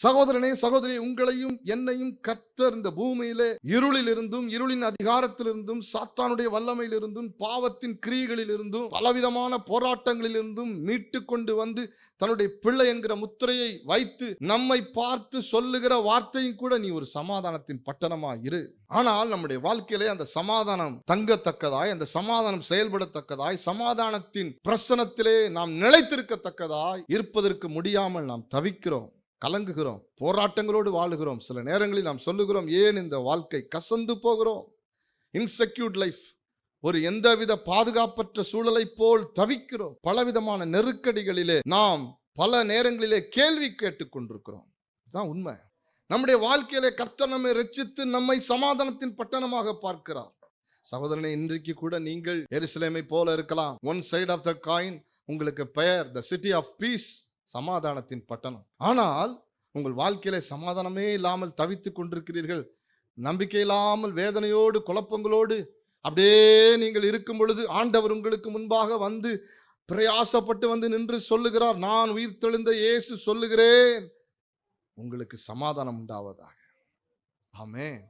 சகோதரனே சகோதரி, உங்களையும் என்னையும் கர்த்தர் இந்த பூமியிலே இருளில் இருந்தும், இருளின் அதிகாரத்திலிருந்தும், சாத்தானுடைய வல்லமையிலிருந்தும், பாவத்தின் கிரியைகளிலிருந்தும், பலவிதமான போராட்டங்களிலிருந்தும் மீட்டு கொண்டு வந்து தன்னுடைய பிள்ளை என்கிற முத்திரையை வைத்து நம்மை பார்த்து சொல்லுகிற வார்த்தையும் கூட, நீ ஒரு சமாதானத்தின் பட்டணமா இரு. ஆனால் நம்முடைய வாழ்க்கையிலே அந்த சமாதானம் தங்கத்தக்கதாய், அந்த சமாதானம் செயல்படத்தக்கதாய், சமாதானத்தின் பிரசனத்திலே நாம் நிலைத்திருக்கத்தக்கதாய் இருப்பதற்கு முடியாமல் நாம் தவிக்கிறோம், கலங்குகிறோம், போராட்டங்களோடு வாழுகிறோம். சில நேரங்களில் நாம் சொல்லுகிறோம், ஏன் இந்த வாழ்க்கை, கசந்து போகிறோம். இன்செக்யூர்ட் லைஃப், ஒரு எந்தவித பாதுகாப்பற்ற சூழலை போல் தவிக்கிறோம். பலவிதமான நெருக்கடிகளிலே நாம் பல நேரங்களிலே கேள்வி கேட்டுக் கொண்டிருக்கிறோம். இதுதான் உண்மை. நம்முடைய வாழ்க்கையிலே கர்த்தர் நம்மை ரட்சித்து நம்மை சமாதானத்தின் பட்டணமாக பார்க்கிறார். சகோதரனே, இன்றைக்கு கூட நீங்கள் எருசலேமை போல இருக்கலாம். One side of the coin உங்களுக்கு பெயர் த சிட்டி ஆஃப் பீஸ், சமாதானத்தின் பட்டணம். ஆனால் உங்கள் வாழ்க்கையில சமாதானமே இல்லாமல் தவித்துக் கொண்டிருக்கிறீர்கள். நம்பிக்கை இல்லாமல், வேதனையோடு, குழப்பங்களோடு அப்படியே நீங்கள் இருக்கும் பொழுது, ஆண்டவர் உங்களுக்கு முன்பாக வந்து பிரயாசப்பட்டு வந்து நின்று சொல்லுகிறார், நான் உயிர் தெழுந்த இயேசு சொல்லுகிறேன், உங்களுக்கு சமாதானம் உண்டாவதாக. ஆமென்.